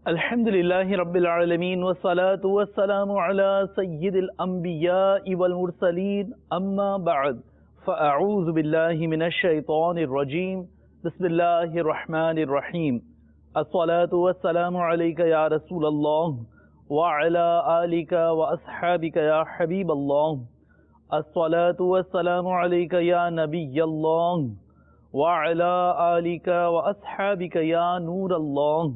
الحمدللہ رب العالمین والصلاة والسلام علی سید الانبیاء والمرسلین اما بعد فاعوذ باللہ من الشیطان الرجیم بسم اللہ الرحمن الرحیم الصلاة والسلام علیک یا رسول اللہ وعلی آلک واصحابک یا حبیب اللہ الصلاة والسلام علیک یا نبی اللہ وعلی آلک واصحابک یا نور اللہ۔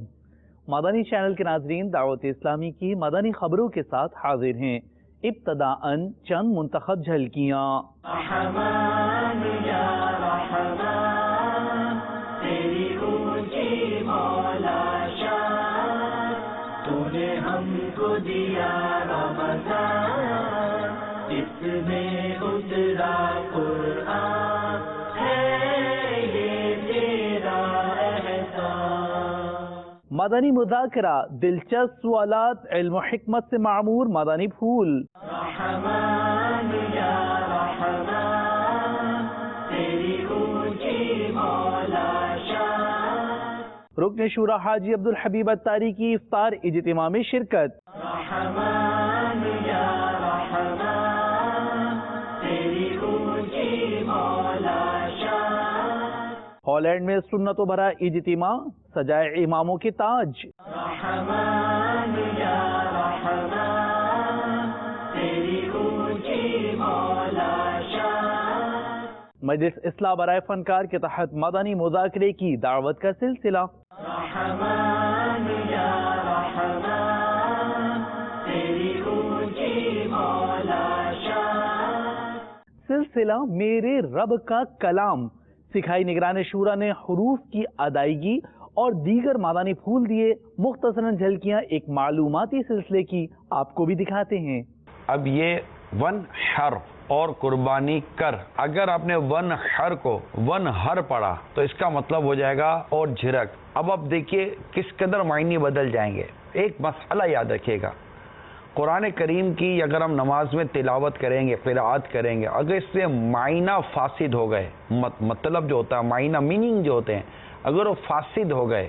مدنی چینل کے ناظرین، دعوت اسلامی کی مدنی خبروں کے ساتھ حاضر ہیں۔ ابتداءً چند منتخب جھلکیاں۔ رحمان یا رحمان تیری اونچی مولا شان، تو نے ہم کو دیا رمضان، اس میں اترا قرآن، ہے یہ تیرا احسان۔ مدنی مذاکرہ، دلچسپ سوالات، علم و حکمت سے معمور مدنی پھول۔ رحمان یا رحمان تیری اونچی مولا شان، رکن شورا حاجی عبدالحبیب اتاری کی افطار اجتماع میں شرکت۔ رحمان یا رحمان تیری اونچی مولا شان، ہالینڈ میں سنتوں بھرا اجتماع، سجائے اماموں کے تاج۔ رحمان یا رحمان تیری اونچی مولا شان، مجلس اصلاح برائے فنکار کے تحت مدنی مذاکرے کی دعوت کا سلسلہ۔ رحمان یا رحمان تیری اونچی مولا شان، سلسلہ میرے رب کا کلام، سکھائی نگران شورا نے حروف کی ادائیگی اور دیگر مدنی پھول دیے۔ مختصراً جھلکیاں ایک معلوماتی سلسلے کی آپ کو بھی دکھاتے ہیں۔ اب یہ ون حرف اور قربانی کر، اگر آپ نے ون حر کو ون ہر پڑھا تو اس کا مطلب ہو جائے گا اور جھرک۔ اب آپ دیکھیے کس قدر معنی بدل جائیں گے۔ ایک مسئلہ یاد رکھیے گا، قرآن کریم کی اگر ہم نماز میں تلاوت کریں گے، قرآت کریں گے، اگر اس سے معنی فاسد ہو گئے، مطلب جو ہوتا ہے معنی میننگ جو ہوتے ہیں، اگر وہ فاسد ہو گئے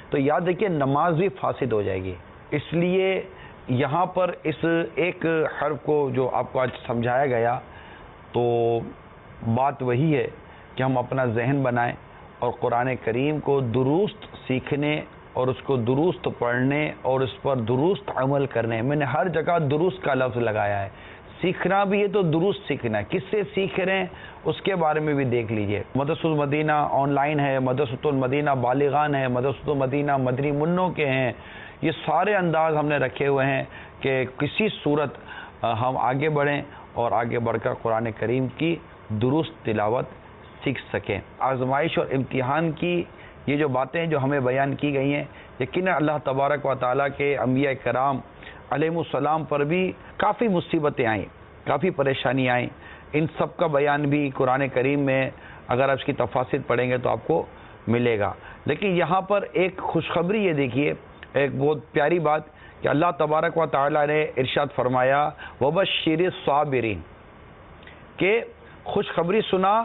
تو یاد رکھیے نماز بھی فاسد ہو جائے گی۔ اس لیے یہاں پر اس ایک حرف کو جو آپ کو آج سمجھایا گیا، تو بات وہی ہے کہ ہم اپنا ذہن بنائیں اور قرآن کریم کو درست سیکھنے اور اس کو درست پڑھنے اور اس پر درست عمل کرنے۔ میں نے ہر جگہ درست کا لفظ لگایا ہے۔ سیکھنا بھی ہے تو درست سیکھنا ہے، کس سے سیکھ رہے ہیں اس کے بارے میں بھی دیکھ لیجئے۔ مدرسۃ المدینہ آن لائن ہے، مدرسۃ المدینہ بالغان ہے، مدرسۃ المدینہ مدنی منوں کے ہیں۔ یہ سارے انداز ہم نے رکھے ہوئے ہیں کہ کسی صورت ہم آگے بڑھیں اور آگے بڑھ کر قرآن کریم کی درست تلاوت سیکھ سکیں۔ آزمائش اور امتحان کی یہ جو باتیں جو ہمیں بیان کی گئی ہیں، یقیناً اللہ تبارک و تعالیٰ کے انبیاء کرام علیہ السلام پر بھی کافی مصیبتیں آئیں، کافی پریشانی آئیں۔ ان سب کا بیان بھی قرآن کریم میں اگر آپ اس کی تفاسیر پڑھیں گے تو آپ کو ملے گا۔ لیکن یہاں پر ایک خوشخبری یہ دیکھیے، ایک بہت پیاری بات کہ اللہ تبارک و تعالیٰ نے ارشاد فرمایا وَبَشِّرِ الصَّابِرِينَ، کہ خوشخبری سنا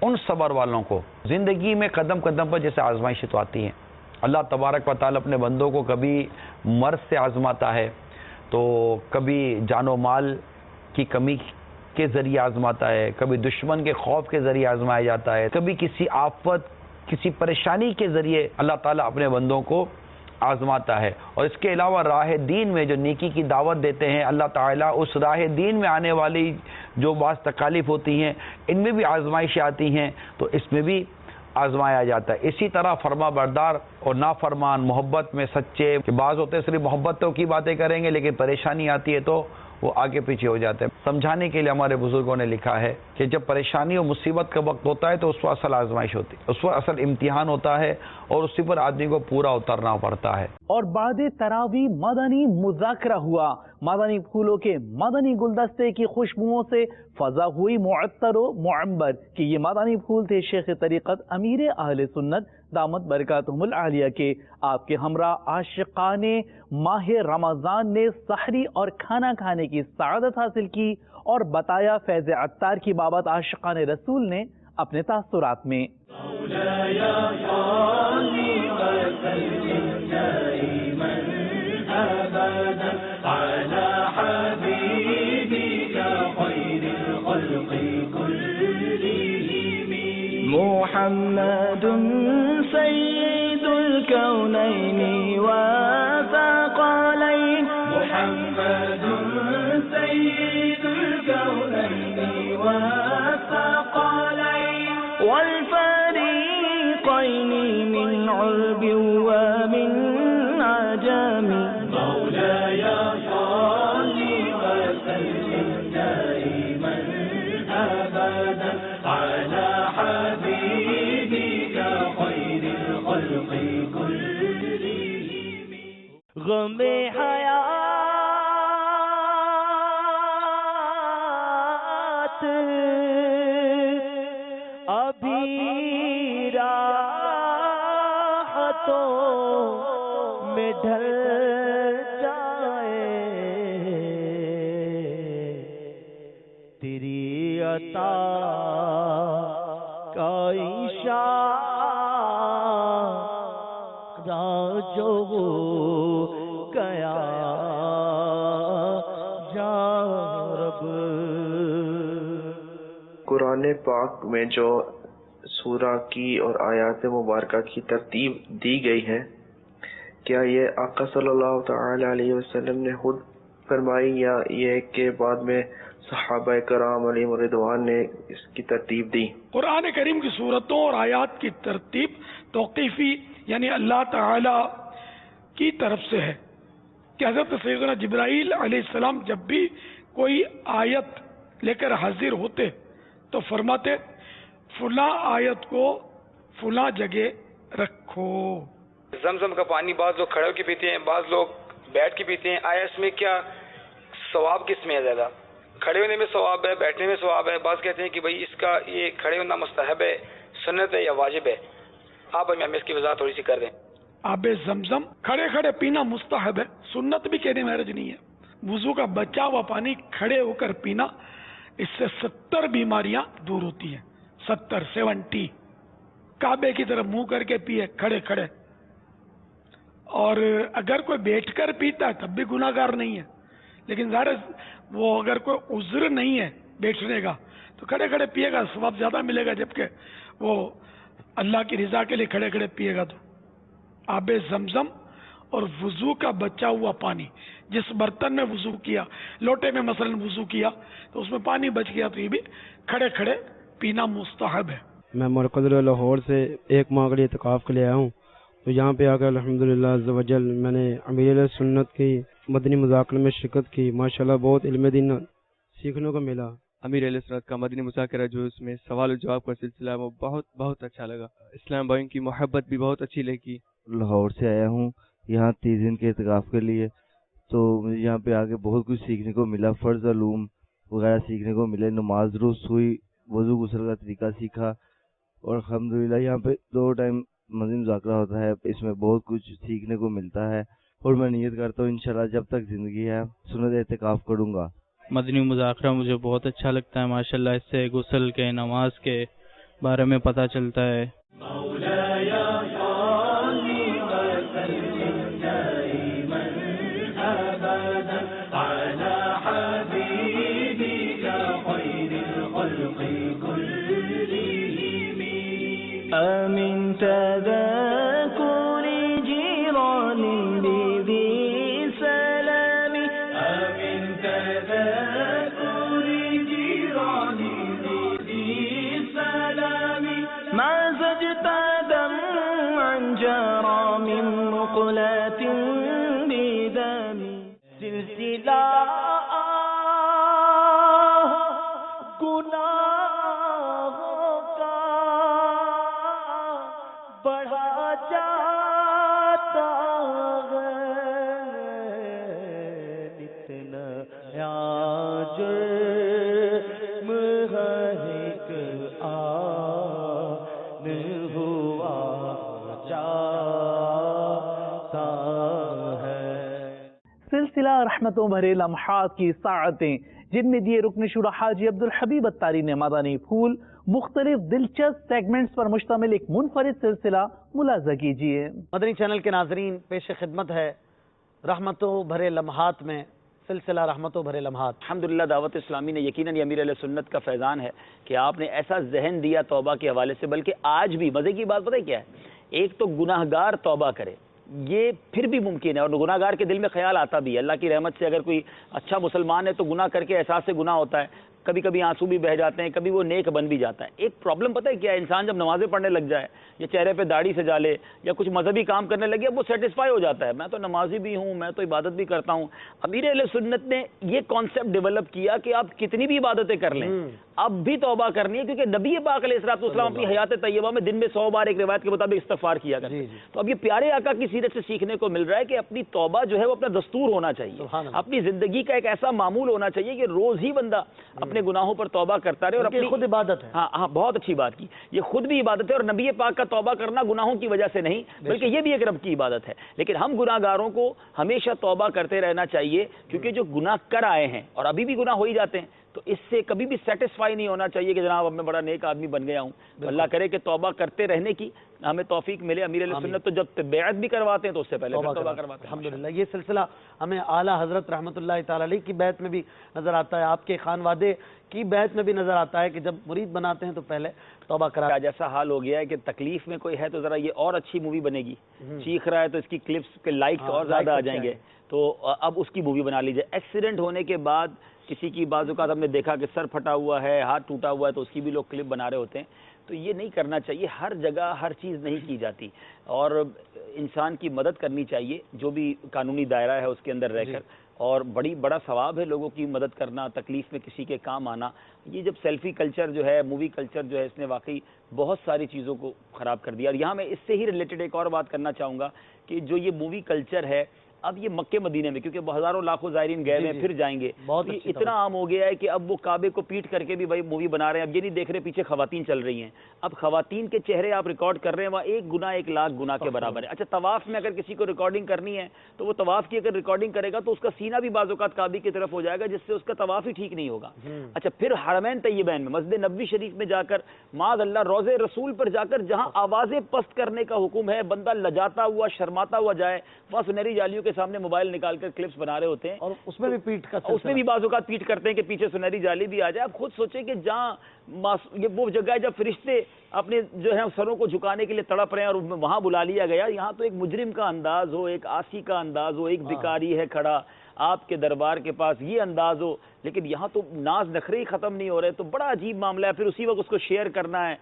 ان صبر والوں کو۔ زندگی میں قدم قدم پر جیسے آزمائشیں تو آتی ہیں، اللہ تبارک و تعالیٰ اپنے بندوں کو کبھی مرض سے آزماتا ہے، تو کبھی جان و مال کی کمی کے ذریعے آزماتا ہے، کبھی دشمن کے خوف کے ذریعے آزمایا جاتا ہے، کبھی کسی آفت کسی پریشانی کے ذریعے اللہ تعالیٰ اپنے بندوں کو آزماتا ہے۔ اور اس کے علاوہ راہ دین میں جو نیکی کی دعوت دیتے ہیں اللہ تعالیٰ، اس راہ دین میں آنے والی جو بعض تکالیف ہوتی ہیں ان میں بھی آزمائشیں آتی ہیں، تو اس میں بھی آزمایا جاتا ہے۔ اسی طرح فرما بردار اور نافرمان محبت میں سچے، کہ بعض ہوتے صرف محبتوں کی باتیں کریں گے لیکن پریشانی آتی ہے تو وہ آگے پیچھے ہو جاتے ہیں. سمجھانے کے لیے ہمارے بزرگوں نے لکھا ہے کہ جب پریشانی اور مصیبت کا وقت ہوتا ہے تو اس پر اصل آزمائش ہوتی ہے, اس پر اصل امتحان ہوتا ہے اور اسی پر آدمی کو پورا اترنا پڑتا ہے. اور بعد تراویح مدنی مذاکرہ ہوا. مدنی پھولوں کے مدنی گلدستے کی خوشبوؤں سے فضا ہوئی معطر و معمبر کہ یہ مدنی پھول تھے شیخ طریقت امیر اہل سنت دامت برکاتہم العالیہ کے. آپ کے ہمراہ عاشقان ماہ رمضان نے سحری اور کھانا کھانے کی سعادت حاصل کی اور بتایا فیض عطار کی بابت عاشقان رسول نے اپنے تاثرات میں. محمد سید الکونین والثقلین محمد سید الکونین والثقلین والفریقین من عرب ومن عجم مولاي صل وسلم دائما ابدا على حبيبك خير الخلق كلهم غم حیات ابھی راحتوں میں ڈھل جائے تیری عطا کا اشارہ جو گیا جا رب. قرآن پاک میں جو سورہ کی اور آیات مبارکہ کی ترتیب دی گئی ہے, کیا یہ آقا صلی اللہ تعالی علیہ وسلم نے خود فرمائی یا یہ کہ بعد میں صحابہ کرام علیہم رضوان نے اس کی ترتیب دی؟ قرآن کریم کی صورتوں اور آیات کی ترتیب توقیفی یعنی اللہ تعالی کی طرف سے ہے کہ حضرت سیدنا جبرائیل علیہ السلام جب بھی کوئی آیت لے کر حاضر ہوتے تو فرماتے فلاں آیت کو فلاں جگہ رکھو. زمزم کا پانی بعض لوگ کھڑے ہو کے پیتے ہیں, بعض لوگ بیٹھ کے پیتے ہیں. آیا اس میں کیا ثواب کس میں ہے زیادہ؟ کھڑے ہونے میں ثواب ہے, بیٹھنے میں ثواب ہے؟ بعض کہتے ہیں کہ بھائی اس کا یہ کھڑے ہونا مستحب ہے, سنت ہے یا واجب ہے؟ آپ ہمیں اس کی وضاحت تھوڑی سی کر دیں. آب زمزم کھڑے کھڑے پینا مستحب ہے, سنت بھی کہنے میں حرج نہیں ہے. وضو کا بچا ہوا پانی کھڑے ہو کر پینا, اس سے 70 بیماریاں دور ہوتی ہیں. 70 کعبے کی طرف منہ کر کے پیے کھڑے کھڑے. اور اگر کوئی بیٹھ کر پیتا ہے تب بھی گناہ گار نہیں ہے, لیکن ظاہر وہ اگر کوئی عذر نہیں ہے بیٹھنے کا تو کھڑے کھڑے پیے گا, ثواب زیادہ ملے گا, جبکہ وہ اللہ کی رضا کے لیے کھڑے کھڑے پیے گا. تو آب زمزم اور وضو کا بچا ہوا پانی, جس برتن میں وضو کیا, لوٹے میں مثلا وضو کیا تو اس میں پانی بچ گیا تو یہ بھی کھڑے کھڑے پینا مستحب ہے. میں مرکز لاہور سے 1 ماہ کے لیے اعتکاف کے لیے آیا ہوں, تو یہاں پہ آ کر الحمدللہ عز و جل میں نے امیر سنت کی مدنی مذاکرے میں شرکت کی. ماشاءاللہ بہت علم دین سیکھنے کو ملا. امیر علیہ السلام کا مدنی مذاکرہ جو اس میں سوال و جواب کا سلسلہ ہے وہ بہت اچھا لگا. اسلام بھائیوں کی محبت بھی بہت اچھی لگی. لاہور سے آیا ہوں یہاں 30 دن کے اعتکاف کے لیے, تو مجھے یہاں پہ آگے بہت کچھ سیکھنے کو ملا. فرض علوم وغیرہ سیکھنے کو ملے, نماز درست ہوئی, وضو غسل کا طریقہ سیکھا, اور الحمدللہ یہاں پہ 2 ٹائم مدنی مذاکرہ ہوتا ہے. اس میں بہت کچھ سیکھنے کو ملتا ہے, اور میں نیت کرتا ہوں انشاءاللہ جب تک زندگی ہے سنت اعتکاف کروں گا. مدنی مذاکرہ مجھے بہت اچھا لگتا ہے. ماشاءاللہ اس سے غسل کے, نماز کے بارے میں پتہ چلتا ہے. من تذكر جيران بذي سلام من تذكر جيران بذي سلام ما زجت دمعا جرى من مقلة بدم سلسلة جرم ہر ایک آن ہوا جاتا ہے. سلسلہ رحمتوں بھرے لمحات کی ساعتیں، جن میں دیے رکن شورا حاجی عبدالحبیب اتاری نے مدنی پھول مختلف دلچسپ سیگمنٹس پر مشتمل ایک منفرد سلسلہ ملاحظہ کیجیے. مدنی چینل کے ناظرین، پیش خدمت ہے رحمتوں بھرے لمحات میں سلسلہ رحمتوں بھرے لمحات. الحمدللہ دعوت اسلامی نے یقیناً یہ امیر علیہ سنت کا فیضان ہے کہ آپ نے ایسا ذہن دیا توبہ کے حوالے سے، بلکہ آج بھی مزے کی بات پتہ ہے کیا ہے، ایک تو گناہگار توبہ کرے، یہ پھر بھی ممکن ہے، اور گناہگار کے دل میں خیال آتا بھی ہے. اللہ کی رحمت سے اگر کوئی اچھا مسلمان ہے تو گناہ کر کے احساس سے گناہ ہوتا ہے، کبھی کبھی آنسو بھی بہہ جاتے ہیں، کبھی وہ نیک بن بھی جاتا ہے. ایک پرابلم پتہ ہے کیا ہے، انسان جب نمازیں پڑھنے لگ جائے یا چہرے پہ داڑھی سجا لے یا کچھ مذہبی کام کرنے لگے، اب وہ سیٹسفائی ہو جاتا ہے، میں تو نمازی بھی ہوں، میں تو عبادت بھی کرتا ہوں. امیر اہل سنت نے یہ کانسیپٹ ڈیولپ کیا کہ آپ کتنی بھی عبادتیں کر لیں اب بھی توبہ کرنی ہے، کیونکہ نبی پاک علیہ الصلوۃ والسلام اپنی حیات طیبہ میں دن میں 100 بار ایک روایت کے مطابق استغفار کیا کرتے ہیں. تو اب یہ پیارے آقا کی سیرت سے سیکھنے کو مل رہا ہے کہ اپنی توبہ جو ہے وہ اپنا دستور ہونا چاہیے، اپنی زندگی کا ایک ایسا معمول ہونا چاہیے کہ روز ہی بندہ اپنے گناہوں پر توبہ کرتا رہے، اور اپنی خود عبادت ہے. ہاں بہت اچھی بات کی، یہ خود بھی عبادت ہے، اور نبی پاک کا توبہ کرنا گناہوں کی وجہ سے نہیں بلکہ یہ بھی ایک رب کی عبادت ہے. لیکن ہم گناہگاروں کو ہمیشہ توبہ کرتے رہنا چاہیے، کیونکہ جو گناہ کر آئے ہیں اور ابھی بھی گناہ ہو ہی جاتے ہیں، تو اس سے کبھی بھی سیٹسفائی نہیں ہونا چاہیے کہ جناب اب میں بڑا نیک آدمی بن گیا ہوں. اللہ کرے کہ توبہ کرتے رہنے کی ہمیں توفیق ملے. امیر علیہ سنت تو جب بیعت بھی کرواتے ہیں تو اس سے پہلے توبہ کرواتے ہیں. الحمدللہ یہ سلسلہ ہمیں اعلیٰ حضرت رحمۃ اللہ تعالی علیہ کی بیعت میں بھی نظر آتا ہے، آپ کے خانوادے کی بیعت میں بھی نظر آتا ہے کہ جب مرید بناتے ہیں تو پہلے توبہ کرا. جیسا حال ہو گیا ہے کہ تکلیف میں کوئی ہے تو ذرا یہ اور اچھی مووی بنے گی، چیخ رہا ہے تو اس کی کلپس کے لائکس اور زیادہ آ جائیں گے، تو اب اس کی مووی بنا لیجیے. ایکسیڈنٹ ہونے کے بعد کسی کی بعض اوقات ہم نے دیکھا کہ سر پھٹا ہوا ہے، ہاتھ ٹوٹا ہوا ہے، تو اس کی بھی لوگ کلپ بنا رہے ہوتے ہیں. تو یہ نہیں کرنا چاہیے، ہر جگہ ہر چیز نہیں کی جاتی، اور انسان کی مدد کرنی چاہیے جو بھی قانونی دائرہ ہے اس کے اندر رہ کر. اور بڑا ثواب ہے لوگوں کی مدد کرنا، تکلیف میں کسی کے کام آنا. یہ جب سیلفی کلچر جو ہے، مووی کلچر جو ہے، اس نے واقعی بہت ساری چیزوں کو خراب کر دیا. اور یہاں میں اس سے ہی ریلیٹڈ ایک اور بات کرنا چاہوں گا کہ جو یہ مووی کلچر ہے، اب یہ مکے مدینے میں کیونکہ ہزاروں لاکھوں زائرین گئے ہیں، پھر جائیں گے، یہ اتنا عام ہو گیا ہے کہ اب وہ کعبے کو پیٹ کر کے بھی بھائی مووی بنا رہے ہیں. اب یہ نہیں دیکھ رہے پیچھے خواتین چل رہی ہیں، اب خواتین کے چہرے آپ ریکارڈ کر رہے ہیں، وہاں ایک گناہ 1,00,000 گناہ کے برابر ہے. اچھا طواف میں اگر کسی کو ریکارڈنگ کرنی ہے تو وہ طواف کی اگر ریکارڈنگ کرے گا تو اس کا سینہ بھی بعض اوقات کعبے کی طرف ہو جائے گا، جس سے اس کا طواف ہی ٹھیک نہیں ہوگا. اچھا پھر حرمین طیبین میں، مسجد نبوی شریف میں جا کر، معاذ اللہ روضہ رسول پر جا کر جہاں آوازیں پست کرنے کا حکم ہے، بندہ لجاتا ہوا شرماتا ہوا جائے، وہاں سنہری جالیوں کے سامنے موبائل نکال کر کلپس بنا رہے ہوتے ہیں، اور اس میں بھی پیٹ کا اس میں بھی بعض اوقات پیٹ کرتے ہیں کہ پیچھے سنہری جالی بھی آ جائے. آپ خود سوچیں کہ جہاں یہ وہ جگہ ہے جب فرشتے اپنے جو ہے سروں کو جھکانے کے لیے تڑپ رہے ہیں اور وہاں بلا لیا گیا، یہاں تو ایک مجرم کا انداز ہو، ایک عاصی کا انداز ہو، ایک بھکاری ہے کھڑا آپ کے دربار کے پاس، یہ انداز ہو، لیکن یہاں تو ناز نخرے ہی ختم نہیں ہو رہے. تو بڑا عجیب معاملہ ہے، پھر اسی وقت اس کو شیئر کرنا ہے.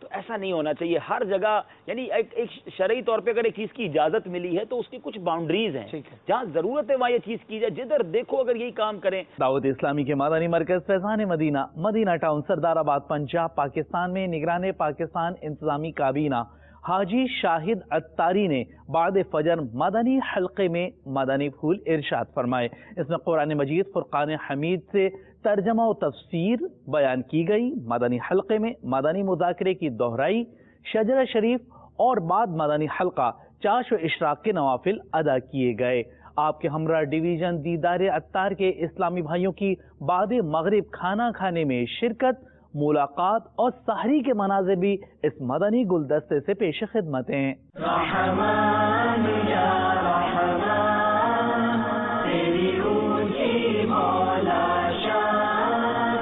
تو ایسا نہیں ہونا چاہیے. ہر جگہ یعنی ایک شرعی طور پہ اگر ایک چیز کی اجازت ملی ہے تو اس کی کچھ باؤنڈریز ہیں، جہاں ضرورت ہے وہاں یہ چیز کی جائے. جدھر دیکھو اگر یہی کام کریں. دعوت اسلامی کے مدنی مرکز فیضان مدینہ، مدینہ ٹاؤن، سردار آباد، پنجاب، پاکستان میں نگران پاکستان انتظامی کابینہ حاجی شاہد اتاری نے بعد فجر مدنی حلقے میں مدنی پھول ارشاد فرمائے. اس میں قرآن مجید فرقان حمید سے ترجمہ و تفسیر بیان کی گئی. مدنی حلقے میں مدنی مذاکرے کی دہرائی، شجرہ شریف اور بعد مدنی حلقہ چاش و اشراق کے نوافل ادا کیے گئے. آپ کے ہمراہ ڈویژن دیدار اتار کے اسلامی بھائیوں کی بعد مغرب کھانا کھانے میں شرکت، ملاقات اور سحری کے مناظر بھی اس مدنی گلدستے سے پیش خدمت ہیں. رحمان یا رحمان تیری اونچی مولا شان،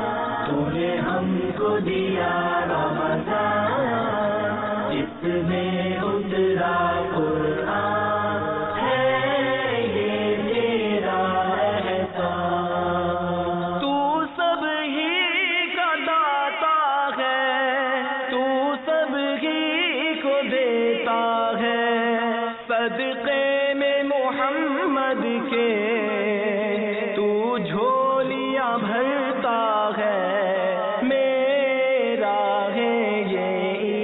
تو نے ہم کو دیا رمضان جس میں اترا قرآن، ہے یہ تیرا احسان. تو سب ہی کا داتا ہے، تو سب ہی کو دیتا ہے، صدقے میں محمد کے تو جھولیاں بھرتا ہے. میرا ہے یہ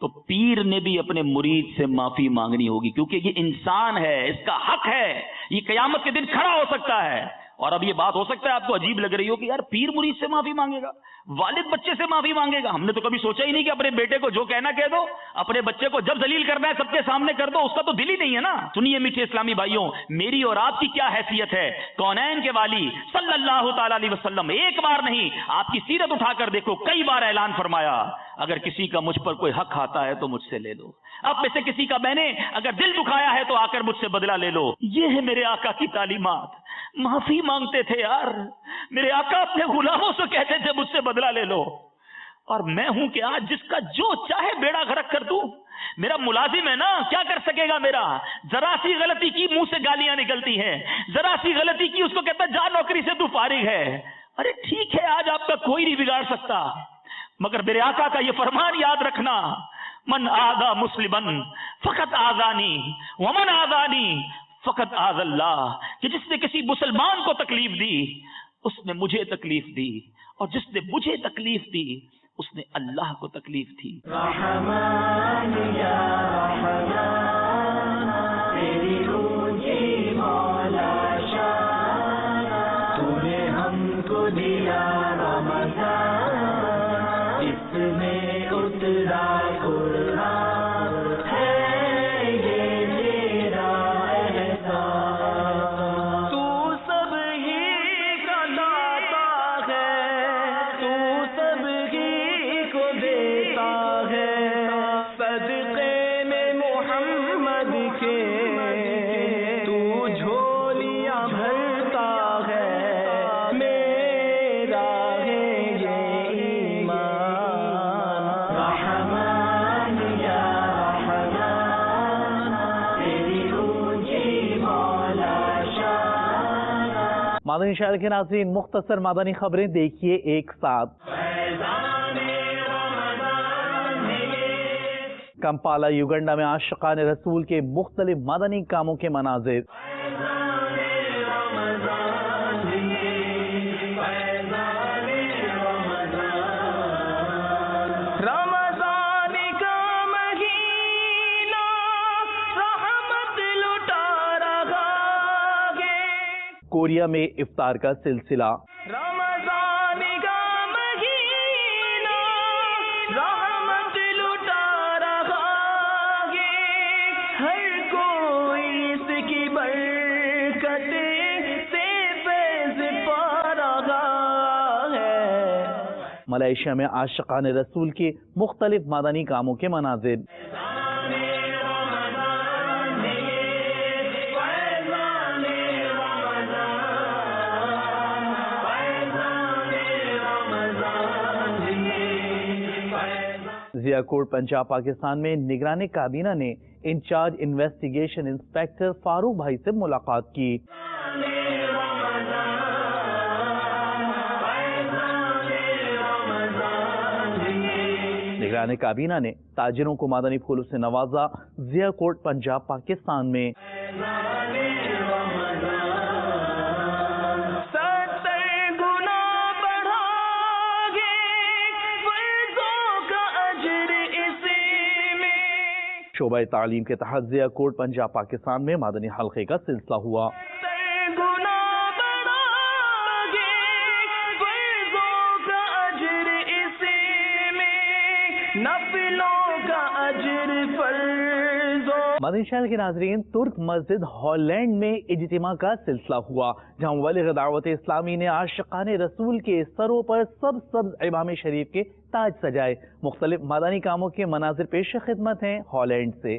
تو پیر نے بھی اپنے مرید سے معافی مانگنی ہوگی، کیونکہ یہ انسان ہے، اس کا حق ہے، یہ قیامت کے دن کھڑا ہو سکتا ہے۔ اور اب یہ بات ہو سکتا ہے آپ کو عجیب لگ رہی ہو کہ یار پیر مرید سے معافی مانگے گا، والد بچے سے معافی مانگے گا۔ ہم نے تو کبھی سوچا ہی نہیں کہ اپنے بیٹے کو جو کہنا کہہ دو، اپنے بچے کو جب ذلیل کرنا ہے سب کے سامنے کر دو، اس کا تو دل ہی نہیں ہے نا۔ سنیے میٹھے اسلامی بھائیوں، میری اور آپ کی کیا حیثیت ہے؟ کونین کے والی صلی اللہ تعالی علیہ وسلم ایک بار نہیں، آپ کی سیرت اٹھا کر دیکھو، کئی بار اعلان فرمایا اگر کسی کا مجھ پر کوئی حق آتا ہے تو مجھ سے لے لو، اب میں سے کسی کا میں نے اگر دل دکھایا ہے تو آ کر مجھ سے بدلہ لے لو۔ یہ ہے میرے آقا کی تعلیمات۔ معافی مانگتے تھے یار، میرے آقا اپنے غلاموں سے کہتے تھے مجھ سے بدلہ لے لو۔ اور میں ہوں کہ آج جس کا جو چاہے بیڑا غرق کر دوں، میرا ملازم ہے نا، کیا کر سکے گا میرا؟ ذرا سی غلطی کی منہ سے گالیاں نکلتی ہیں، ذرا سی غلطی کی اس کو کہتا جا نوکری سے تو فارغ ہے۔ ارے ٹھیک ہے، آج آپ کا کوئی نہیں بگاڑ سکتا، مگر میرے آقا کا یہ فرمان یاد رکھنا، من آذا مسلمن فقط آذانی ومن آذانی فقط آذ اللہ، کہ جس نے کسی مسلمان کو تکلیف دی اس نے مجھے تکلیف دی، اور جس نے مجھے تکلیف دی اس نے اللہ کو تکلیف دی۔ رحمان یا رحمان تیری اونچی مولا شان، تو نے ہم کو دیا رمضان، اس میں اترا قرآن، ہے یہ تیرا احسان۔ تو سب ہی کا داتا ہے، تو سب ہی کو دیتا ہے، صدقے میں محمد کے تو جھولیاں بھرتا ہے، میرا ہے یہ ایمان۔ رحمان یا رحمان تیری اونچی مولا شان۔ مادنی شہر کے ناظرین، مختصر مادنی خبریں دیکھیے ایک ساتھ۔ کمپالا یوگنڈا میں عاشقان رسول کے مختلف مدنی کاموں کے مناظر۔ رمضان کا مہینہ رحمت لٹا رہا ہے، کوریا میں افطار کا سلسلہ۔ رمضان کا مہینہ رحمت لٹا رہا ہے، ہر کوئی اس کی برکت سے فیض پا رہا ہے۔ ملائیشیا میں عاشقان رسول کے مختلف مدنی کاموں کے مناظر۔ ضیا کوٹ پنجاب پاکستان میں نگران کابینہ نے انچارج انویسٹیگیشن انسپیکٹر فاروق بھائی سے ملاقات کی۔ نگران کابینہ نے تاجروں کو مادنی پھولوں سے نوازا۔ ضیا کوٹ پنجاب پاکستان میں شعبہ تعلیم کے تحت ضیا کوٹ پنجاب پاکستان میں مادنی حلقے کا سلسلہ ہوا۔ مدنی شہر کے ناظرین، ترک مسجد ہالینڈ میں اجتماع کا سلسلہ ہوا، جہاں مبلغ دعوت اسلامی نے عاشقان رسول کے سروں پر سبز امام شریف کے تاج سجائے۔ مختلف مدنی کاموں کے مناظر پیش خدمت ہیں ہالینڈ سے۔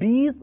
20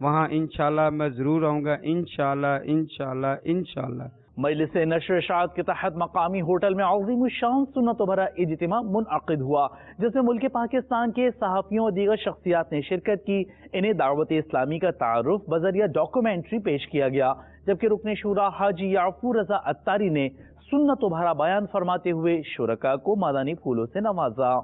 وہاں انشاءاللہ میں ضرور آؤں گا، انشاءاللہ۔ مجلس نشر اشاعت کے تحت مقامی ہوٹل میں عظیم الشان سنت و بھرا اجتماع منعقد ہوا، جس میں ملک پاکستان کے صحافیوں اور دیگر شخصیات نے شرکت کی۔ انہیں دعوت اسلامی کا تعارف بذریعہ ڈاکومنٹری پیش کیا گیا، جبکہ رکن شورا حاجی یعفور رضا اتاری نے سنت و بھرا بیان فرماتے ہوئے شرکاء کو مادانی پھولوں سے نوازا۔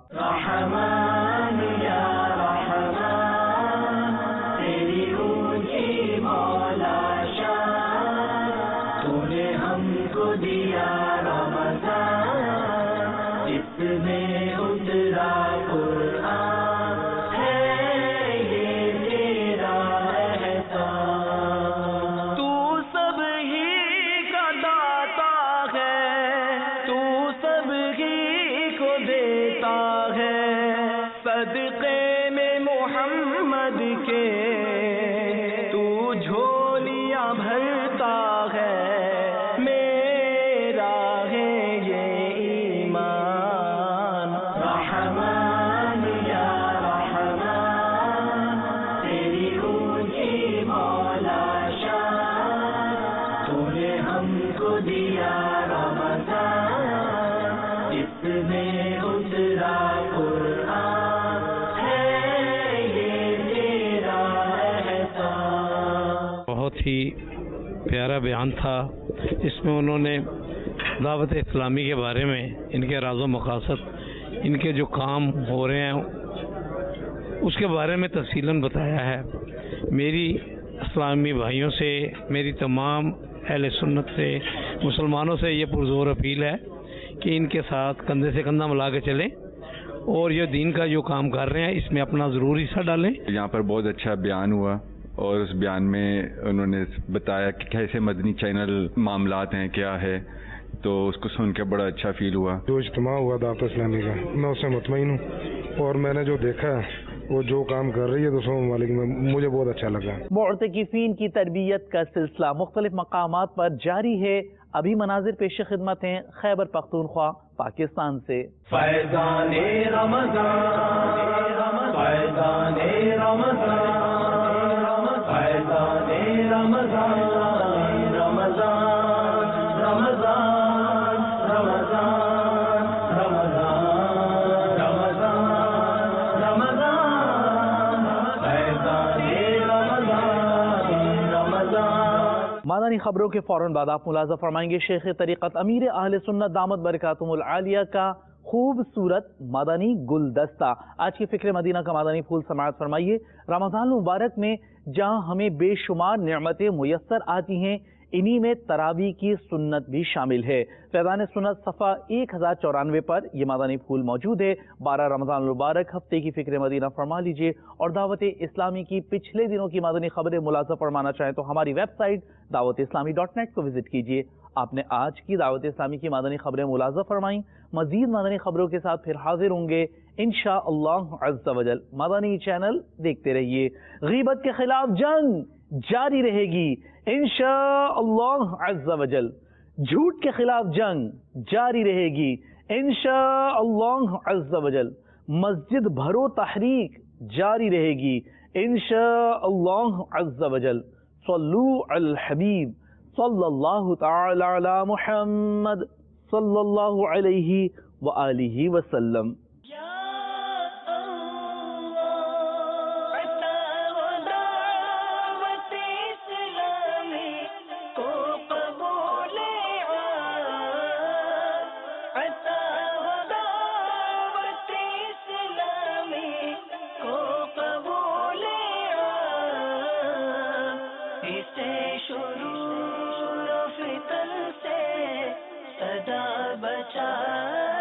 ہی پیارا بیان تھا، اس میں انہوں نے دعوت اسلامی کے بارے میں، ان کے راز و مقاصد، ان کے جو کام ہو رہے ہیں اس کے بارے میں تفصیلاً بتایا ہے۔ میری اسلامی بھائیوں سے، میری تمام اہل سنت سے، مسلمانوں سے یہ پرزور اپیل ہے کہ ان کے ساتھ کندھے سے کندھا ملا کے چلیں اور یہ دین کا جو کام کر رہے ہیں اس میں اپنا ضرور حصہ ڈالیں۔ یہاں پر بہت اچھا بیان ہوا اور اس بیان میں انہوں نے بتایا کہ کیسے مدنی چینل معاملات ہیں، کیا ہے، تو اس کو سن کے بڑا اچھا فیل ہوا۔ جو اجتماع ہوا دعوت اسلامی کا، میں اس سے مطمئن ہوں اور میں نے جو دیکھا وہ جو کام کر رہی ہے دوسروں ممالک میں، مجھے بہت اچھا لگا۔ معتکفین کی تربیت کا سلسلہ مختلف مقامات پر جاری ہے۔ ابھی مناظر پیش خدمت ہیں خیبر پختونخوا پاکستان سے۔ فیضان رمضان، فیضان رمضان، فیضان رمضان، رمضان رمضان رمضان رمضان رمضان رمضان، فیضان رمضان رمضان۔ مادانی خبروں کے فوراً بعد آپ ملاحظہ فرمائیں گے شیخ طریقت امیر اہل سنت دامت برکاتہم العالیہ کا خوبصورت مدنی گلدستہ۔ آج کی فکر مدینہ کا مدنی پھول سماعت فرمائیے۔ رمضان المبارک میں جہاں ہمیں بے شمار نعمتیں میسر آتی ہیں، انہی میں تراویح کی سنت بھی شامل ہے۔ فیضان سنت صفحہ 1094 پر یہ مدنی پھول موجود ہے۔ 12 رمضان المبارک ہفتے کی فکر مدینہ فرما لیجئے، اور دعوت اسلامی کی پچھلے دنوں کی مدنی خبریں ملاحظہ فرمانا چاہیں تو ہماری ویب سائٹ dawatIslami.net کو وزٹ کیجئے۔ آپ نے آج کی دعوت اسلامی کی مدنی خبریں ملاحظہ فرمائیں۔ مزید مدنی خبروں کے ساتھ پھر حاضر ہوں گے انشاءاللہ عز و جل۔ مدنی چینل دیکھتے رہیے۔ غیبت کے خلاف جنگ جاری رہے گی انشاءاللہ عز و جل۔ جھوٹ کے خلاف جنگ جاری رہے گی انشاءاللہ عز و جل۔ مسجد بھرو تحریک جاری رہے گی انشاءاللہ عز و جل۔ صلو علی الحبیب صلی اللہ تعالی علی محمد صلی اللہ علیہ وآلہ وسلم۔ بچا